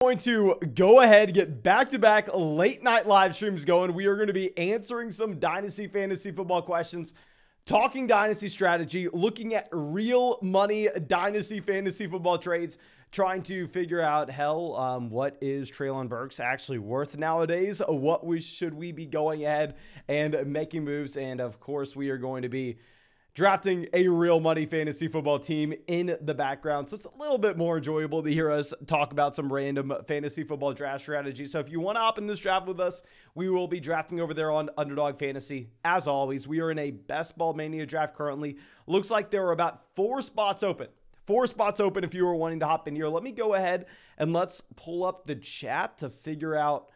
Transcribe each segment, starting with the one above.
Going to go ahead, get back-to-back late night live streams going. We are going to be answering some Dynasty fantasy football questions, talking Dynasty strategy, looking at real money Dynasty fantasy football trades, trying to figure out, what is Treylon Burks actually worth nowadays? Should we be going ahead and making moves? And of course, we are going to be drafting a real money fantasy football team in the background. So it's a little bit more enjoyable to hear us talk about some random fantasy football draft strategy. So if you want to hop in this draft with us, we will be drafting over there on Underdog Fantasy. As always, we are in a Best Ball Mania draft currently. Looks like there are about 4 spots open. 4 spots open if you were wanting to hop in here. Let me go ahead and let's pull up the chat to figure out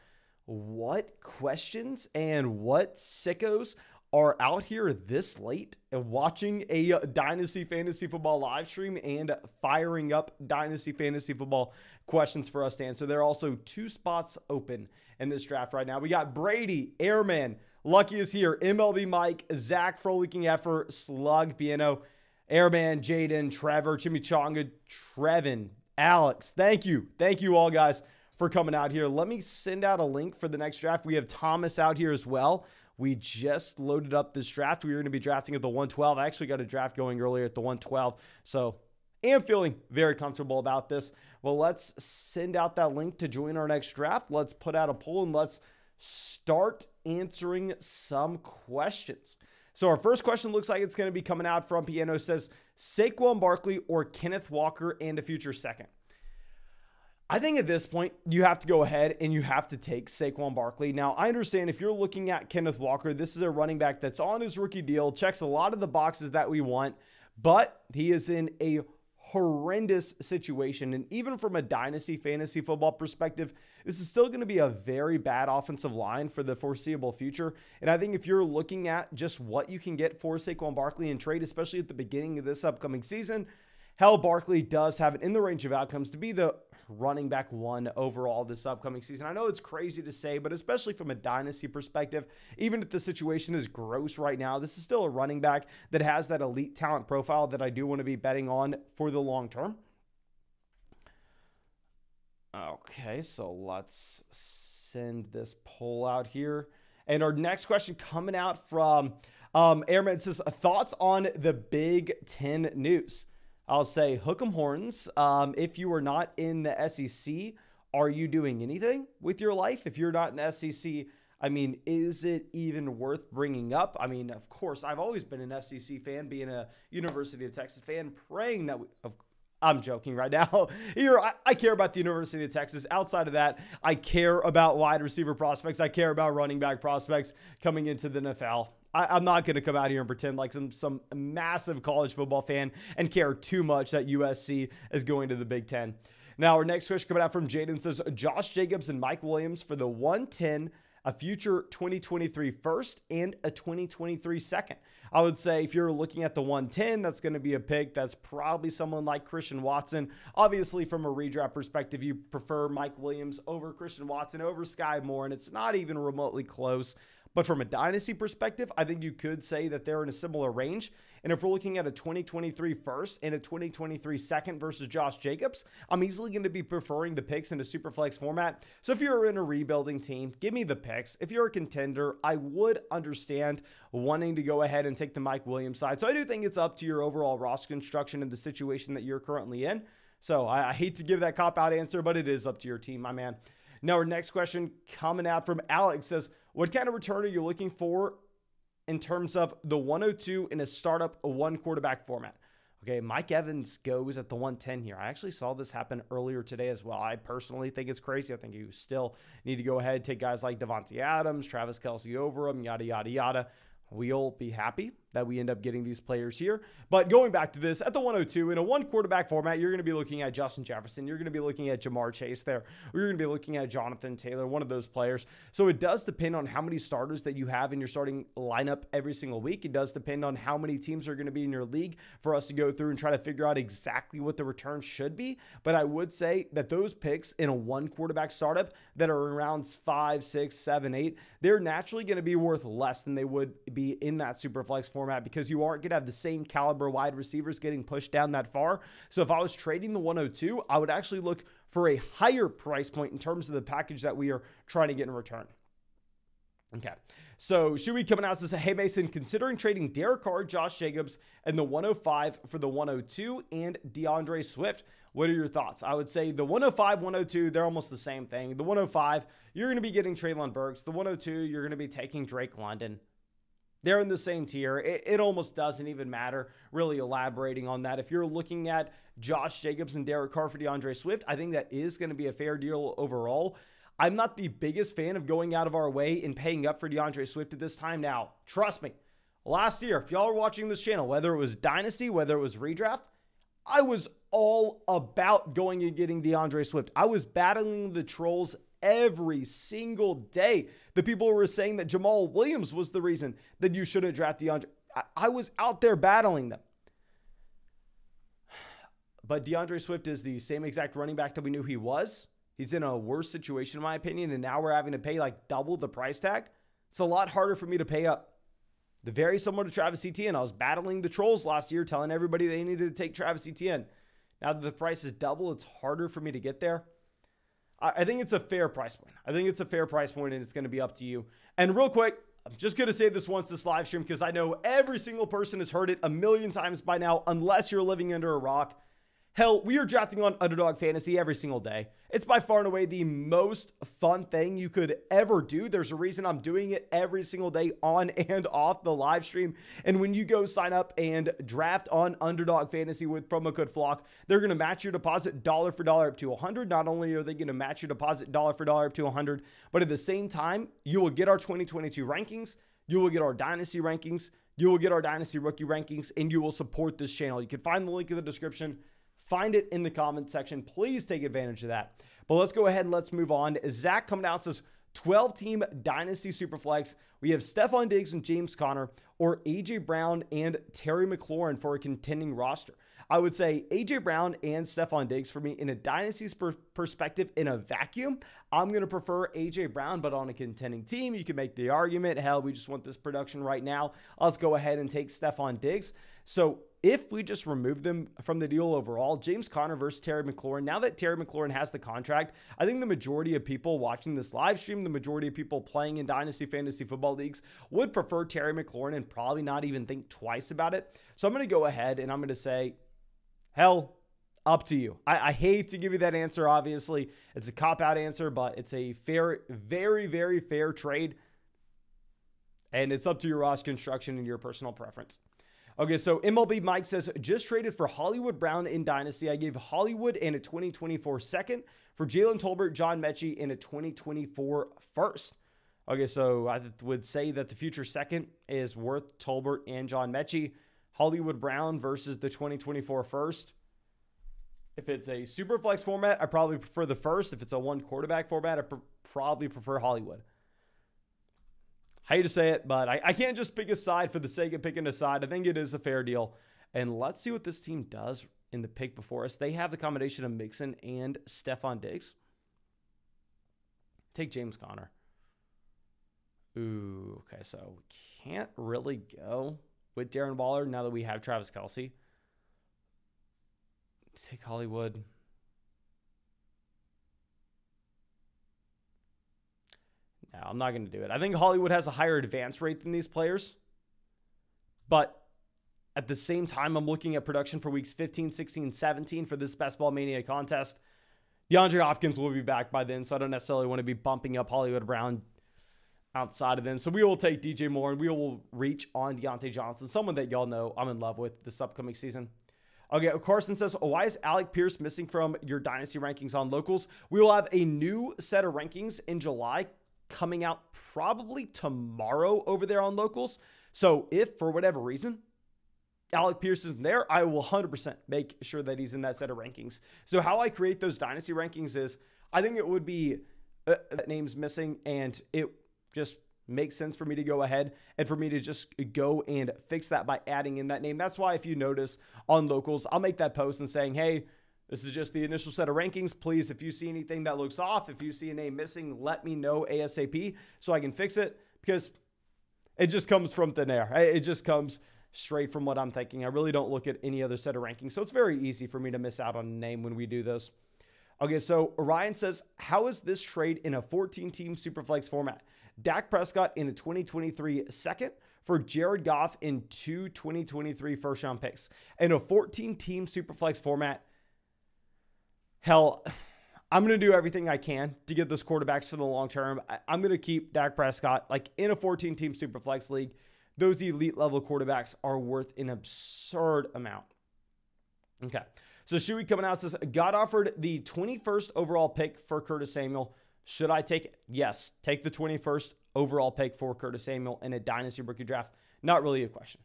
what questions and what sickos are out here this late and watching a Dynasty fantasy football live stream and firing up Dynasty fantasy football questions for us to answer. There are also 2 spots open in this draft right now. We got Brady, Airman, Lucky is here, MLB Mike, Zach, Frolicking Effort, Slug, Piano, Airman, Jaden, Trevor, Chimichanga, Trevin, Alex. Thank you. Thank you all guys for coming out here. Let me send out a link for the next draft. We have Thomas out here as well. We just loaded up this draft. We were going to be drafting at the 112. I actually got a draft going earlier at the 112. So I am feeling very comfortable about this. Well, let's send out that link to join our next draft. Let's put out a poll and let's start answering some questions. So our first question looks like it's going to be coming out from Piano. It says Saquon Barkley or Kenneth Walker and a future second. I think at this point, you have to go ahead and you have to take Saquon Barkley. Now, I understand if you're looking at Kenneth Walker, this is a running back that's on his rookie deal, checks a lot of the boxes that we want, but he is in a horrendous situation. And even from a Dynasty fantasy football perspective, this is still going to be a very bad offensive line for the foreseeable future. And I think if you're looking at just what you can get for Saquon Barkley and trade, especially at the beginning of this upcoming season, Barkley does have it in the range of outcomes to be the running back 1 overall this upcoming season. I know it's crazy to say, but especially from a Dynasty perspective, even if the situation is gross right now, this is still a running back that has that elite talent profile that I do want to be betting on for the long term. Okay, so let's send this poll out here. And our next question coming out from Airman says, thoughts on the Big Ten news? I'll say hook 'em horns. If you are not in the SEC, are you doing anything with your life? If you're not in the SEC, I mean, is it even worth bringing up? I mean, of course, I've always been an SEC fan, being a University of Texas fan, praying that I'm joking right now. Here, I care about the University of Texas. Outside of that, I care about wide receiver prospects. I care about running back prospects coming into the NFL. I'm not going to come out here and pretend like some massive college football fan and care too much that USC is going to the Big Ten. Now, our next question coming out from Jaden says, Josh Jacobs and Mike Williams for the 110, a future 2023 first and a 2023 second. I would say if you're looking at the 110, that's going to be a pick. That's probably someone like Christian Watson. Obviously, from a redraft perspective, you prefer Mike Williams over Christian Watson, over Sky Moore, and it's not even remotely close. But from a Dynasty perspective, I think you could say that they're in a similar range. And if we're looking at a 2023 first and a 2023 second versus Josh Jacobs, I'm easily going to be preferring the picks in a Superflex format. So if you're in a rebuilding team, give me the picks. If you're a contender, I would understand wanting to go ahead and take the Mike Williams side. So I do think it's up to your overall roster construction and the situation that you're currently in. So I hate to give that cop-out answer, but it is up to your team, my man. Now, our next question coming out from Alex says, what kind of return are you looking for in terms of the 102 in a startup 1 quarterback format? Okay, Mike Evans goes at the 110 here. I actually saw this happen earlier today as well. I personally think it's crazy. I think you still need to go ahead and take guys like Devontae Adams, Travis Kelce over him, yada, yada, yada. We'll be happy that we end up getting these players here. But going back to this, at the 102, in a 1 quarterback format, you're going to be looking at Justin Jefferson. You're going to be looking at Jamar Chase there. Or you're going to be looking at Jonathan Taylor, one of those players. So it does depend on how many starters that you have in your starting lineup every single week. It does depend on how many teams are going to be in your league for us to go through and try to figure out exactly what the return should be. But I would say that those picks in a 1 quarterback startup that are around 5, 6, 7, 8, they're naturally going to be worth less than they would be in that Superflex format format because you aren't going to have the same caliber wide receivers getting pushed down that far. So if I was trading the 102, I would actually look for a higher price point in terms of the package that we are trying to get in return. Okay, so Shuey coming out says, hey Mason, considering trading Derek Carr, Josh Jacobs, and the 105 for the 102 and DeAndre Swift. What are your thoughts? I would say the 105, 102, they're almost the same thing. The 105, you're going to be getting Treylon Burks. The 102, you're going to be taking Drake London. They're in the same tier. It almost doesn't even matter really elaborating on that. If you're looking at Josh Jacobs and Derek Carr for DeAndre Swift, I think that is going to be a fair deal overall. I'm not the biggest fan of going out of our way and paying up for DeAndre Swift at this time. Now, trust me, last year, if y'all are watching this channel, whether it was Dynasty, whether it was Redraft, I was all about going and getting DeAndre Swift. I was battling the trolls every single day. The people who were saying that Jamal Williams was the reason that you shouldn't draft DeAndre. I was out there battling them. But DeAndre Swift is the same exact running back that we knew he was. He's in a worse situation, in my opinion, and now we're having to pay like double the price tag. It's a lot harder for me to pay up. The very similar to Travis Etienne. I was battling the trolls last year, telling everybody they needed to take Travis Etienne. Now that the price is double, it's harder for me to get there. I think it's a fair price point. I think it's a fair price point, and it's going to be up to you. And real quick, I'm just going to say this once this live stream because I know every single person has heard it a million times by now, unless you're living under a rock. Hell, we are drafting on Underdog Fantasy every single day. It's by far and away the most fun thing you could ever do. There's a reason I'm doing it every single day on and off the live stream. And when you go sign up and draft on Underdog Fantasy with promo code FLOCK, they're going to match your deposit dollar for dollar up to $100. Not only are they going to match your deposit dollar for dollar up to $100, but at the same time, you will get our 2022 rankings. You will get our Dynasty rankings. You will get our Dynasty rookie rankings, and you will support this channel. You can find the link in the description. Find it in the comment section. Please take advantage of that. But let's go ahead and let's move on. Zach coming out says 12-team Dynasty Superflex. We have Stephon Diggs and James Conner, or A.J. Brown and Terry McLaurin for a contending roster. I would say A.J. Brown and Stephon Diggs for me in a Dynasty's perspective in a vacuum. I'm going to prefer A.J. Brown, but on a contending team, you can make the argument, hell, we just want this production right now. Let's go ahead and take Stephon Diggs. So if we just remove them from the deal overall, James Conner versus Terry McLaurin, now that Terry McLaurin has the contract, I think the majority of people watching this live stream, the majority of people playing in Dynasty Fantasy Football Leagues would prefer Terry McLaurin and probably not even think twice about it. So I'm going to go ahead and I'm going to say, hell, up to you. I hate to give you that answer, obviously. It's a cop-out answer, but it's a fair, very, very fair trade. And it's up to your roster construction and your personal preference. Okay, so MLB Mike says, just traded for Hollywood Brown in Dynasty. I gave Hollywood and a 2024 second for Jalen Tolbert, John Mechie, and a 2024 first. Okay, so I would say that the future second is worth Tolbert and John Mechie. Hollywood Brown versus the 2024 first. If it's a super flex format, I probably prefer the first. If it's a one quarterback format, I probably prefer Hollywood. I hate to say it, but I can't just pick a side for the sake of picking a side. I think it is a fair deal. And let's see what this team does in the pick before us. They have the combination of Mixon and Stephon Diggs. Take James Conner. Ooh, okay, so can't really go with Darren Waller now that we have Travis Kelce. Take Hollywood. No, I'm not going to do it. I think Hollywood has a higher advance rate than these players. But at the same time, I'm looking at production for weeks 15, 16, 17 for this Best Ball Mania contest. DeAndre Hopkins will be back by then, so I don't necessarily want to be bumping up Hollywood Brown outside of then. So we will take DJ Moore, and we will reach on Deontay Johnson, someone that y'all know I'm in love with this upcoming season. Okay, Carson says, why is Alec Pierce missing from your Dynasty rankings on locals? We will have a new set of rankings in July coming out probably tomorrow over there on locals. So if for whatever reason Alec Pierce isn't there, I will 100% make sure that he's in that set of rankings. So how I create those Dynasty rankings is I think it would be that name's missing, and it just makes sense for me to go ahead and for me to just go and fix that by adding in that name. That's why if you notice on locals, I'll make that post and saying, hey, this is just the initial set of rankings. Please, if you see anything that looks off, if you see a name missing, let me know ASAP so I can fix it, because It just comes from thin air. It just comes straight from what I'm thinking. I really don't look at any other set of rankings. So it's very easy for me to miss out on a name when we do this. Okay, so Ryan says, how is this trade in a 14-team Superflex format? Dak Prescott in a 2023 second for Jared Goff in 2 2023 first-round picks. In a 14-team Superflex format, hell, I'm going to do everything I can to get those quarterbacks for the long term. I'm going to keep Dak Prescott. Like in a 14-team Superflex league, those elite level quarterbacks are worth an absurd amount. Okay. So Shuey coming out says, got offered the 21st overall pick for Curtis Samuel. Should I take it? Yes. Take the 21st overall pick for Curtis Samuel in a Dynasty rookie draft. Not really a question.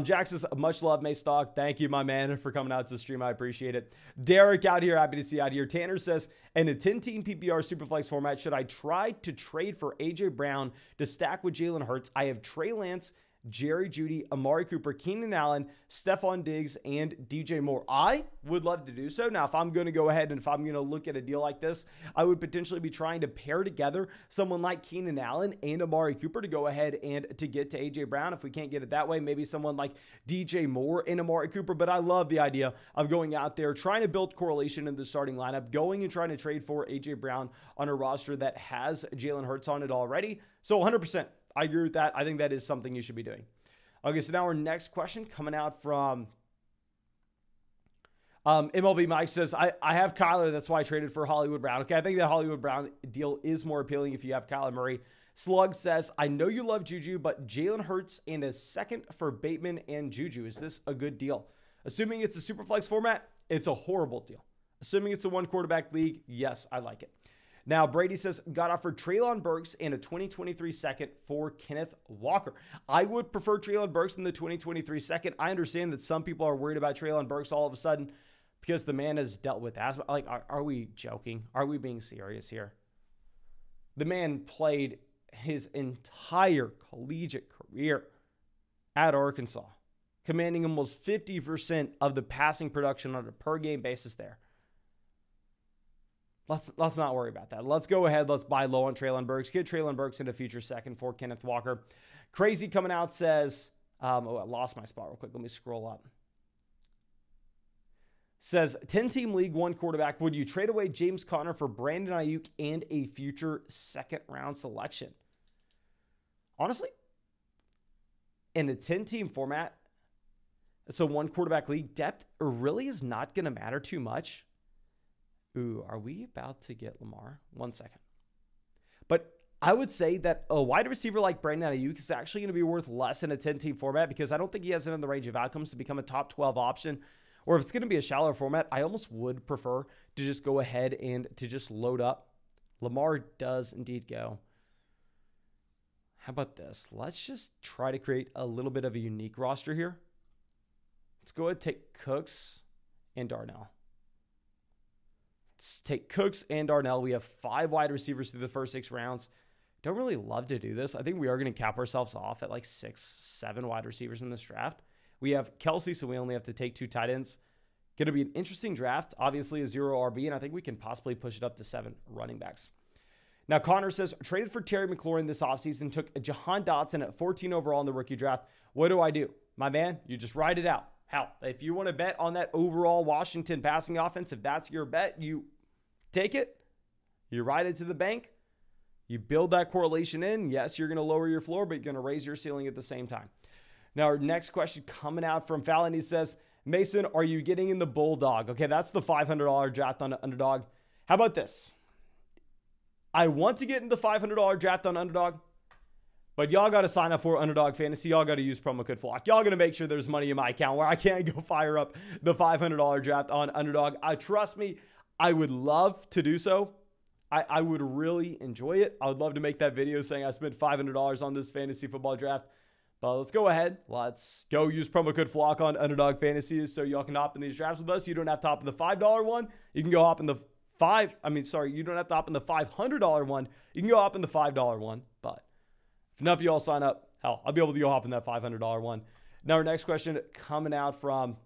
Jack says, much love, Mace Stock. Thank you, my man, for coming out to the stream. I appreciate it. Derek out here. Happy to see you out here. Tanner says, in a 10-team PPR Superflex format, should I try to trade for A.J. Brown to stack with Jalen Hurts? I have Trey Lance, Jerry Jeudy, Amari Cooper, Keenan Allen, Stephon Diggs, and DJ Moore. I would love to do so. Now, if I'm going to go ahead and if I'm going to look at a deal like this, I would potentially be trying to pair together someone like Keenan Allen and Amari Cooper to go ahead and to get to A.J. Brown. If we can't get it that way, maybe someone like DJ Moore and Amari Cooper. But I love the idea of going out there, trying to build correlation in the starting lineup, going and trying to trade for A.J. Brown on a roster that has Jalen Hurts on it already. So 100%. I agree with that. I think that is something you should be doing. Okay, so now our next question coming out from MLB Mike says, I have Kyler. That's why I traded for Hollywood Brown. Okay, I think that Hollywood Brown deal is more appealing if you have Kyler Murray. Slug says, I know you love Juju, but Jalen Hurts and a second for Bateman and Juju. Is this a good deal? Assuming it's a Superflex format, it's a horrible deal. Assuming it's a one quarterback league, yes, I like it. Now, Brady says, got offered Treylon Burks and a 2023 second for Kenneth Walker. I would prefer Treylon Burks in the 2023 second. I understand that some people are worried about Treylon Burks all of a sudden because the man has dealt with asthma. Like, are we joking? Are we being serious here? The man played his entire collegiate career at Arkansas, commanding almost 50% of the passing production on a per-game basis there. Let's not worry about that. Let's go ahead. Let's buy low on Treylon Burks. Get Treylon Burks in a future second for Kenneth Walker. Crazy coming out says, I lost my spot real quick. Let me scroll up. Says, 10-team league, one quarterback. Would you trade away James Conner for Brandon Ayuk and a future second-round selection? Honestly, in a 10-team format, it's a one quarterback league, depth really is not going to matter too much. Ooh, are we about to get Lamar? 1 second. But I would say that a wide receiver like Brandon Ayuk is actually going to be worth less in a 10-team format because I don't think he has it in the range of outcomes to become a top 12 option. Or if it's going to be a shallower format, I almost would prefer to just go ahead and to just load up. Lamar does indeed go. How about this? Let's just try to create a little bit of a unique roster here. Let's go ahead and take Cooks and Darnell. Let's take Cooks and Darnell. We have 5 wide receivers through the first 6 rounds. Don't really love to do this. I think we are going to cap ourselves off at like 6, 7 wide receivers in this draft. We have Kelsey, so we only have to take 2 tight ends. Going to be an interesting draft. Obviously a 0 RB, and I think we can possibly push it up to 7 running backs. Now, Connor says, traded for Terry McLaurin this offseason, took Jahan Dotson at 14 overall in the rookie draft. What do I do? My man, you just ride it out. Hell, if you want to bet on that overall Washington passing offense, if that's your bet, you take it, you ride it to the bank, you build that correlation in. Yes, you're going to lower your floor, but you're going to raise your ceiling at the same time. Now, our next question coming out from Fallon, he says, Mason, are you getting in the Bulldog? Okay, that's the $500 draft on Underdog. How about this? I want to get in the $500 draft on Underdog, but y'all got to sign up for Underdog Fantasy. Y'all got to use promo code FLOCK. Y'all got to make sure there's money in my account where I can't go fire up the $500 draft on Underdog. Trust me, I would love to do so. I would really enjoy it. I would love to make that video saying I spent $500 on this fantasy football draft. But let's go ahead. Let's go use promo code FLOCK on Underdog Fantasy so y'all can hop in these drafts with us. You don't have to hop in the $5 one. You can go hop in the you don't have to hop in the $500 one. You can go hop in the $5 one. But if enough of y'all sign up, hell, I'll be able to go hop in that $500 one. Now, our next question coming out from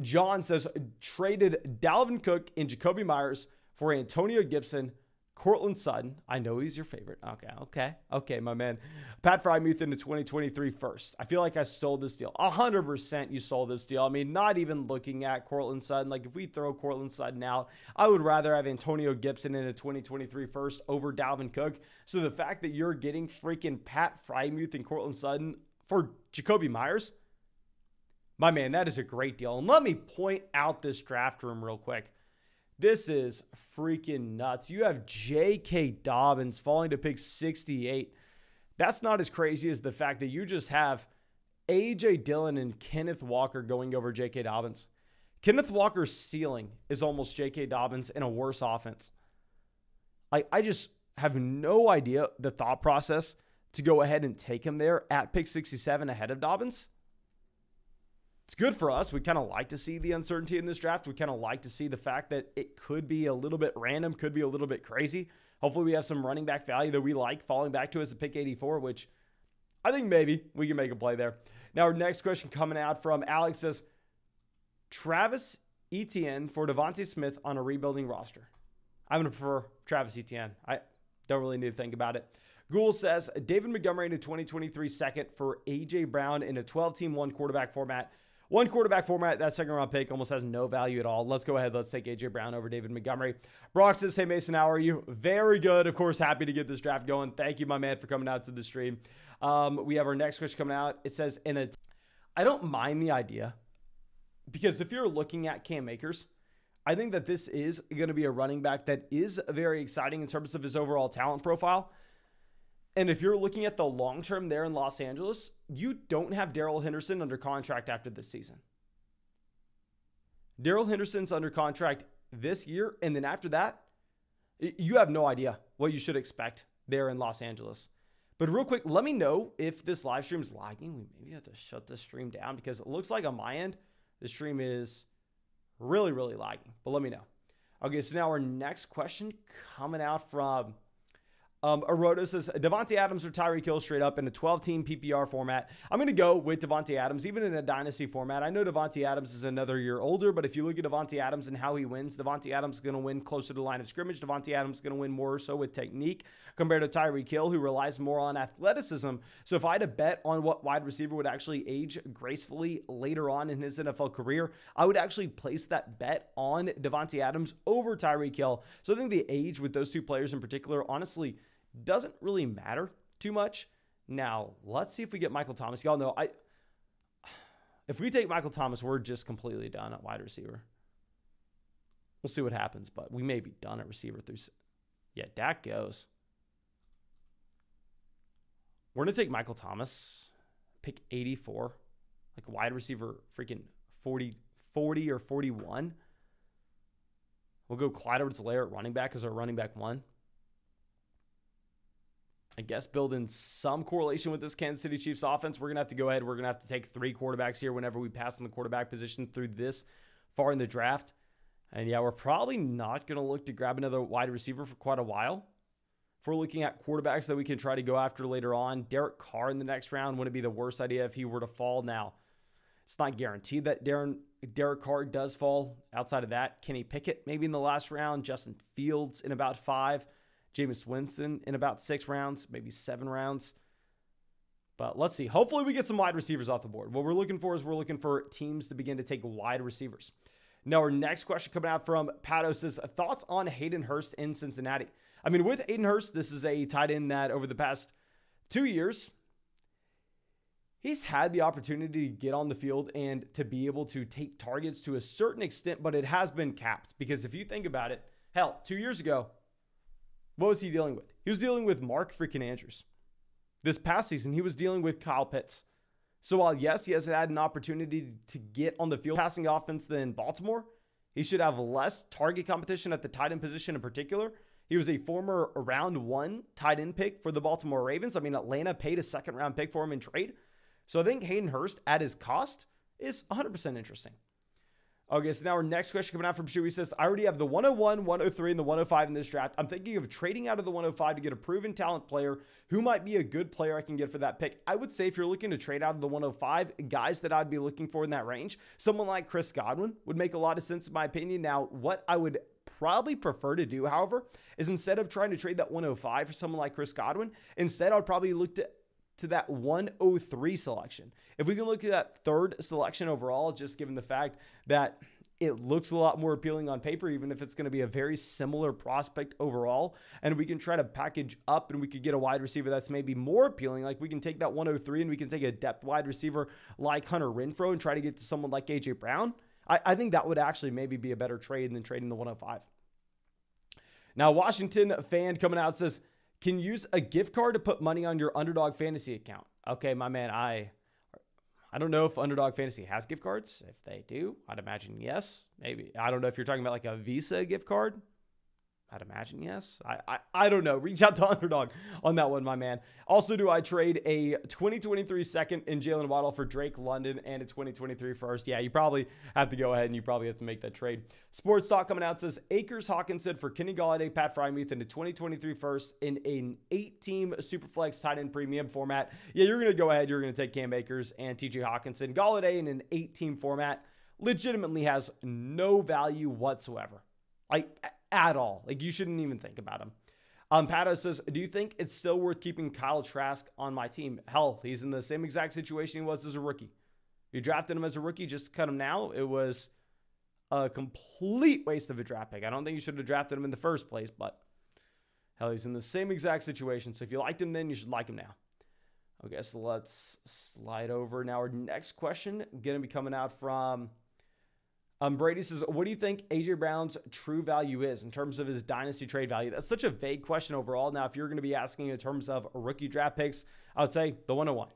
John says, traded Dalvin Cook and Jacoby Myers for Antonio Gibson, Cortland Sutton. I know he's your favorite. Okay, my man. Pat Frymuth into 2023 first. I feel like I stole this deal. 100% you stole this deal. I mean, not even looking at Cortland Sutton. Like, if we throw Cortland Sutton out, I would rather have Antonio Gibson in a 2023 first over Dalvin Cook. So the fact that you're getting freaking Pat Frymuth and Cortland Sutton for Jacoby Myers, my man, that is a great deal. And let me point out this draft room real quick. This is freaking nuts. You have J.K. Dobbins falling to pick 68. That's not as crazy as the fact that you just have A.J. Dillon and Kenneth Walker going over J.K. Dobbins. Kenneth Walker's ceiling is almost J.K. Dobbins in a worse offense. I just have no idea the thought process to go ahead and take him there at pick 67 ahead of Dobbins. It's good for us. We kind of like to see the uncertainty in this draft. We kind of like to see the fact that it could be a little bit random, could be a little bit crazy. Hopefully we have some running back value that we like falling back to us at pick 84, which I think maybe we can make a play there. Now, our next question coming out from Alex says, Travis Etienne for Devontae Smith on a rebuilding roster. I'm going to prefer Travis Etienne. I don't really need to think about it. Gould says, David Montgomery in a 2023 second for A.J. Brown in a 12-team one-quarterback format. One quarterback format, that second-round pick almost has no value at all. Let's go ahead. Let's take A.J. Brown over David Montgomery. Brock says, hey, Mason, how are you? Very good. Of course, happy to get this draft going. Thank you, my man, for coming out to the stream. We have our next question coming out. It says, I don't mind the idea because if you're looking at Cam Akers, I think that this is going to be a running back that is very exciting in terms of his overall talent profile. And if you're looking at the long term there in Los Angeles, you don't have Darrell Henderson under contract after this season. Darrell Henderson's under contract this year, and then after that, you have no idea what you should expect there in Los Angeles. But real quick, let me know if this live stream is lagging. We maybe have to shut this stream down because it looks like on my end, the stream is really, really lagging. But let me know. Okay, so now our next question coming out from Aroto says, Devontae Adams or Tyreek Hill straight up in a 12-team PPR format. I'm going to go with Devontae Adams, even in a dynasty format. I know Devontae Adams is another year older, but if you look at Devontae Adams and how he wins, Devontae Adams is going to win closer to the line of scrimmage. Devontae Adams is going to win more so with technique compared to Tyreek Hill, who relies more on athleticism. So if I had to bet on what wide receiver would actually age gracefully later on in his NFL career, I would actually place that bet on Devontae Adams over Tyreek Hill. So I think the age with those two players in particular, honestly, doesn't really matter too much. Now, let's see if we get Michael Thomas. Y'all know, if we take Michael Thomas, we're just completely done at wide receiver. We'll see what happens, but we may be done at receiver through. Yeah, Dak goes. We're going to take Michael Thomas, pick 84, like wide receiver freaking 40 or 41. We'll go Clyde Edwards-Helaire at running back as our running back one. I guess build in some correlation with this Kansas City Chiefs offense. We're going to have to go ahead. We're going to have to take 3 quarterbacks here whenever we pass on the quarterback position through this far in the draft. And yeah, we're probably not going to look to grab another wide receiver for quite a while. If we're looking at quarterbacks that we can try to go after later on, Derek Carr in the next round wouldn't be the worst idea if he were to fall. Now, it's not guaranteed that Derek Carr does fall. Outside of that, Kenny Pickett maybe in the last round, Justin Fields in about 5, Jameis Winston in about 6 rounds, maybe 7 rounds. But let's see. Hopefully we get some wide receivers off the board. What we're looking for is we're looking for teams to begin to take wide receivers. Now, our next question coming out from Pato says, thoughts on Haydenhurst in Cincinnati? I mean, with Haydenhurst, this is a tight end that over the past 2 years, he's had the opportunity to get on the field and to be able to take targets to a certain extent, but it has been capped. Because if you think about it, hell, 2 years ago, what was he dealing with? He was dealing with Mark freaking Andrews. This past season, he was dealing with Kyle Pitts. So while, yes, he has had an opportunity to get on the field passing offense than Baltimore, he should have less target competition at the tight end position in particular. He was a former round 1 tight end pick for the Baltimore Ravens. I mean, Atlanta paid a second-round pick for him in trade. So I think Haydenhurst at his cost is 100% interesting. Okay, so now our next question coming out from Shu. He says, I already have the 101, 103, and the 105 in this draft. I'm thinking of trading out of the 105 to get a proven talent player who might be a good player I can get for that pick. I would say if you're looking to trade out of the 105, guys that I'd be looking for in that range, someone like Chris Godwin would make a lot of sense in my opinion. Now, what I would probably prefer to do, however, is instead of trying to trade that 105 for someone like Chris Godwin, instead I'd probably look to that 103 selection. If we can look at that third selection overall, just given the fact that it looks a lot more appealing on paper, even if it's going to be a very similar prospect overall, and we can try to package up and we could get a wide receiver that's maybe more appealing. Like we can take that 103 and we can take a depth wide receiver like Hunter Renfrow and try to get to someone like AJ Brown. I think that would actually maybe be a better trade than trading the 105. Now, Washington fan coming out says, can you use a gift card to put money on your Underdog Fantasy account? Okay, my man, I don't know if Underdog Fantasy has gift cards. If they do, I'd imagine yes. Maybe. I don't know if you're talking about like a Visa gift card. I'd imagine yes. I don't know. Reach out to Underdog on that one, my man. Also, do I trade a 2023 second in Jalen Waddle for Drake London and a 2023 first? Yeah, you probably have to go ahead and you probably have to make that trade. Sports Talk coming out says Akers Hawkinson for Kenny Golladay, Pat Freiermuth, and a 2023 first in an 8-team Superflex tight end premium format. Yeah, you're going to go ahead. You're going to take Cam Akers and TJ Hawkinson. Golladay in an 8-team format legitimately has no value whatsoever. At all. Like, you shouldn't even think about him. Pato says, do you think it's still worth keeping Kyle Trask on my team? Hell, he's in the same exact situation he was as a rookie. You drafted him as a rookie, just cut him now. It was a complete waste of a draft pick. I don't think you should have drafted him in the first place, but hell, he's in the same exact situation. So if you liked him then, you should like him now. Okay, so let's slide over. Now, our next question going to be coming out from Brady says, what do you think AJ Brown's true value is in terms of his dynasty trade value? That's such a vague question overall. Now, if you're going to be asking in terms of rookie draft picks, I would say the 101.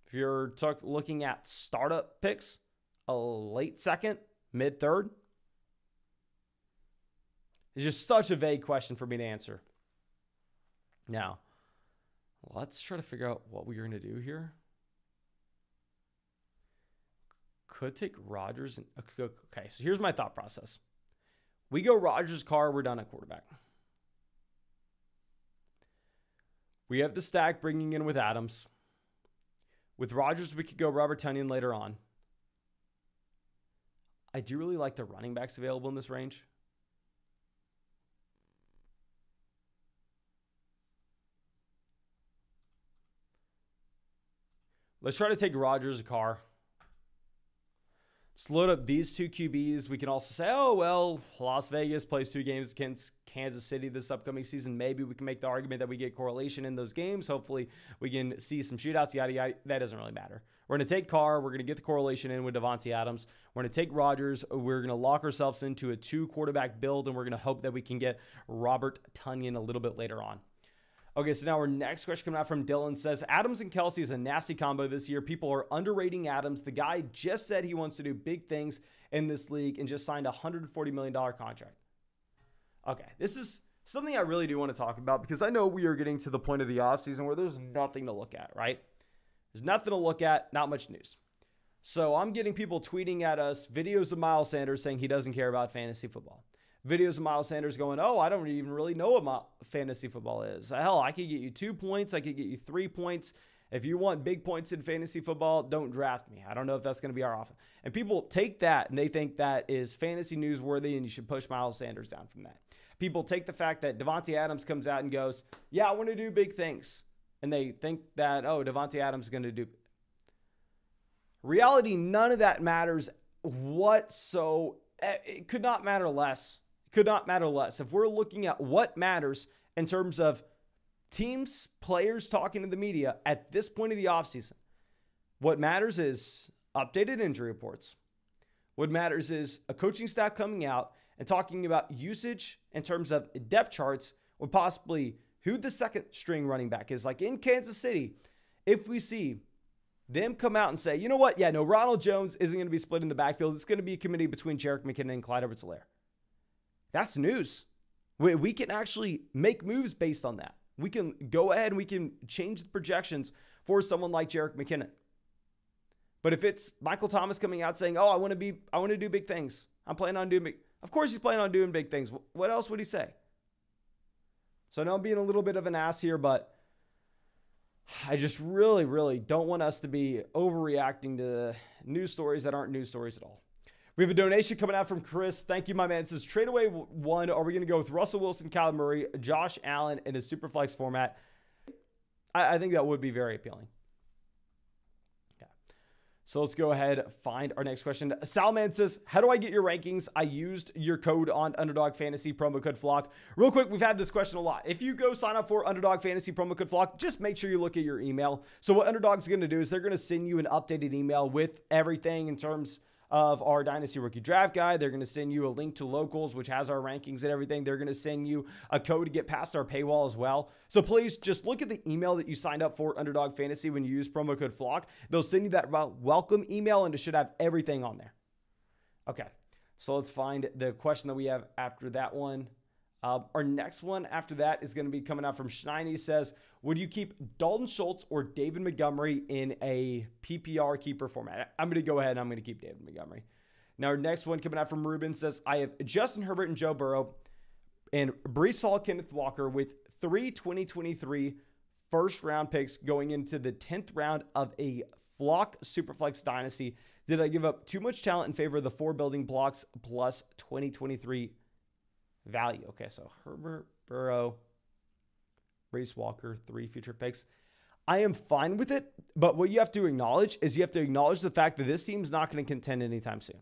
If you're looking at startup picks, a late second, mid third. It's just such a vague question for me to answer. Now, let's try to figure out what we're going to do here. Could take Rodgers. Okay, so here's my thought process. We go Rodgers, Carr, we're done at quarterback. We have the stack bringing in with Adams. With Rodgers, we could go Robert Tonyan later on. I do really like the running backs available in this range. Let's try to take Rodgers, Carr. Let's load up these two QBs. We can also say, oh, well, Las Vegas plays 2 games against Kansas City this upcoming season. Maybe we can make the argument that we get correlation in those games. Hopefully, we can see some shootouts, yada, yada. That doesn't really matter. We're going to take Carr. We're going to get the correlation in with Davante Adams. We're going to take Rodgers. We're going to lock ourselves into a 2-quarterback build, and we're going to hope that we can get Robert Tonyan a little bit later on. Okay, so now our next question coming out from Dylan says, Adams and Kelsey is a nasty combo this year. People are underrating Adams. The guy just said he wants to do big things in this league and just signed a $140 million contract. Okay, this is something I really do want to talk about because I know we are getting to the point of the offseason where there's nothing to look at, right? There's nothing to look at, not much news. So I'm getting people tweeting at us videos of Miles Sanders saying he doesn't care about fantasy football. Videos of Miles Sanders going, oh, I don't even really know what fantasy football is. Hell, I could get you 2 points. I could get you 3 points. If you want big points in fantasy football, don't draft me. I don't know if that's going to be our offense. And people take that and they think that is fantasy newsworthy and you should push Miles Sanders down from that. People take the fact that Davante Adams comes out and goes, yeah, I want to do big things. And they think that, oh, Davante Adams is going to do. Reality, none of that matters whatsoever. It could not matter less. Could not matter less. If we're looking at what matters in terms of teams, players talking to the media at this point of the offseason, what matters is updated injury reports. What matters is a coaching staff coming out and talking about usage in terms of depth charts or possibly who the second string running back is. Like in Kansas City, if we see them come out and say, you know what? Yeah, no, Ronald Jones isn't going to be split in the backfield. It's going to be a committee between Jerick McKinnon and Clyde Edwards-Helaire. That's news. We can actually make moves based on that. We can go ahead and we can change the projections for someone like Jerick McKinnon. But if it's Michael Thomas coming out saying, oh, I want to do big things. I'm planning on doing big. Of course he's planning on doing big things. What else would he say? So I know I'm being a little bit of an ass here, but I just really, really don't want us to be overreacting to news stories that aren't news stories at all. We have a donation coming out from Chris. Thank you, my man. It says, trade away one. Are we going to go with Russell Wilson, Kyler Murray, Josh Allen in a super flex format? I think that would be very appealing. Okay. So let's go ahead and find our next question. Salman says, how do I get your rankings? I used your code on Underdog Fantasy, promo code FLOCK. Real quick, we've had this question a lot. If you go sign up for Underdog Fantasy, promo code FLOCK, just make sure you look at your email. So what Underdog's going to do is they're going to send you an updated email with everything in terms of our Dynasty Rookie Draft Guide. They're going to send you a link to Locals, which has our rankings and everything. They're going to send you a code to get past our paywall as well. So please just look at the email that you signed up for Underdog Fantasy when you use promo code FLOCK. They'll send you that welcome email, and it should have everything on there. Okay, so let's find the question that we have after that one. Our next one after that is going to be coming out from Schneiny. He says, would you keep Dalton Schultz or David Montgomery in a PPR keeper format? I'm going to go ahead and I'm going to keep David Montgomery. Now, our next one coming out from Ruben says, I have Justin Herbert and Joe Burrow and Breece Hall, Kenneth Walker with 3 2023 first round picks going into the 10th round of a Flock Superflex Dynasty. Did I give up too much talent in favor of the 4 building blocks plus 2023 value? Okay, so Herbert, Burrow, Breece Walker, 3 future picks. I am fine with it, but what you have to acknowledge is you have to acknowledge the fact that this team's not going to contend anytime soon.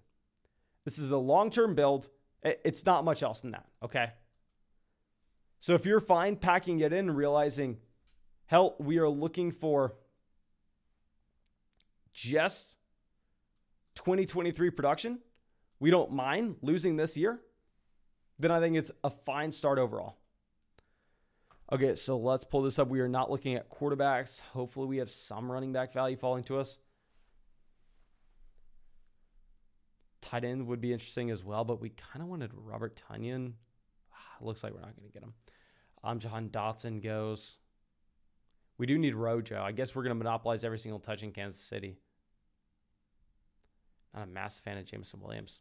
This is a long-term build. It's not much else than that, okay? So if you're fine packing it in and realizing, hell, we are looking for just 2023 production, we don't mind losing this year, then I think it's a fine start overall. Okay, so let's pull this up. We are not looking at quarterbacks. Hopefully we have some running back value falling to us. Tight end would be interesting as well, but we kind of wanted Robert Tonyan. Looks like we're not going to get him. Jahan Dotson goes. We do need Rojo. I guess we're going to monopolize every single touch in Kansas City. Not a massive fan of Jameson Williams.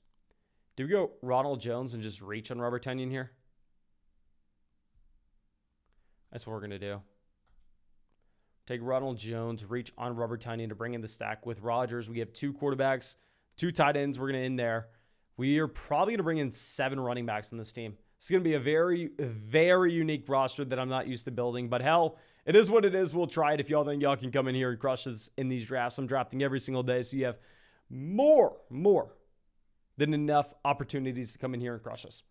Do we go Ronald Jones and just reach on Robert Tonyan here? That's what we're going to do. Take Ronald Jones, reach on Robert Tonyan to bring in the stack with Rodgers. We have 2 quarterbacks, 2 tight ends. We're going to end there. We are probably going to bring in 7 running backs in this team. It's going to be a very, very unique roster that I'm not used to building. But hell, it is what it is. We'll try it. If y'all think y'all can come in here and crush us in these drafts, I'm drafting every single day. So you have more than enough opportunities to come in here and crush us.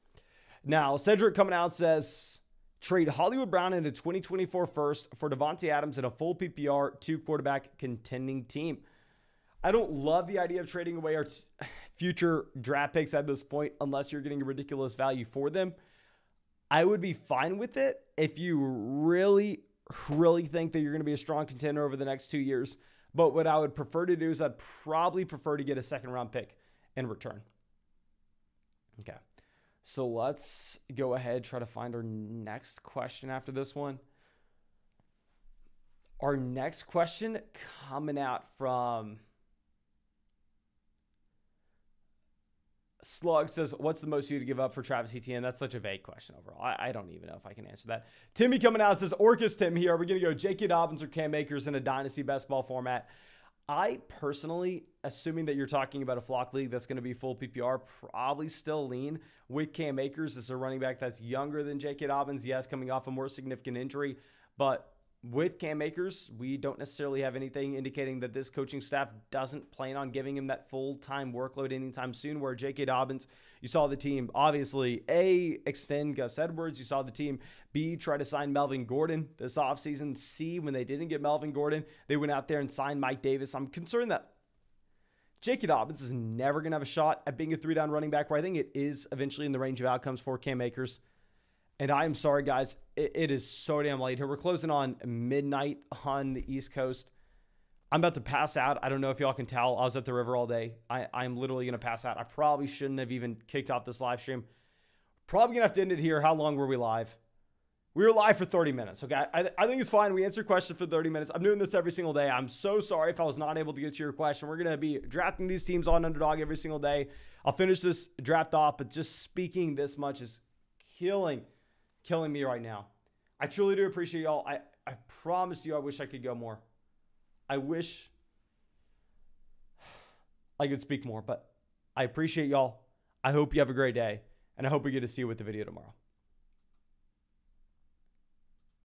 Now, Cedric coming out says, trade Hollywood Brown in a 2024 first for Devontae Adams in a full PPR 2 quarterback contending team. I don't love the idea of trading away our future draft picks at this point unless you're getting a ridiculous value for them. I would be fine with it if you really think that you're going to be a strong contender over the next 2 years. But what I would prefer to do is I'd probably prefer to get a 2nd round pick in return. Okay. So let's go ahead, try to find our next question after this one. Our next question coming out from Slug says, what's the most you to give up for Travis Etienne? That's such a vague question overall. I don't even know if I can answer that. Timmy coming out says, Orcus Tim here. Are we going to go J.K. Dobbins or Cam Akers in a Dynasty best ball format? I personally, assuming that you're talking about a flock league that's going to be full PPR, probably still lean with Cam Akers. This is a running back that's younger than J.K. Dobbins. Yes, coming off a more significant injury, but with Cam Akers, we don't necessarily have anything indicating that this coaching staff doesn't plan on giving him that full-time workload anytime soon, where J.K. Dobbins, you saw the team, obviously, A, extend Gus Edwards. You saw the team, B, try to sign Melvin Gordon this offseason. C, when they didn't get Melvin Gordon, they went out there and signed Mike Davis. I'm concerned that J.K. Dobbins is never going to have a shot at being a 3-down running back, where I think it is eventually in the range of outcomes for Cam Akers. And I'm sorry, guys. It is so damn late here. We're closing on midnight on the East Coast. I'm about to pass out. I don't know if y'all can tell. I was at the river all day. I'm literally going to pass out. I probably shouldn't have even kicked off this live stream. Probably going to have to end it here. How long were we live? We were live for 30 minutes, okay? I think it's fine. We answer questions for 30 minutes. I'm doing this every single day. I'm so sorry if I was not able to get to your question. We're going to be drafting these teams on Underdog every single day. I'll finish this draft off, but just speaking this much is killing me right now. I truly do appreciate y'all. I promise you I wish I could go more. I wish I could speak more, but I appreciate y'all. I hope you have a great day, and I hope we get to see you with the video tomorrow.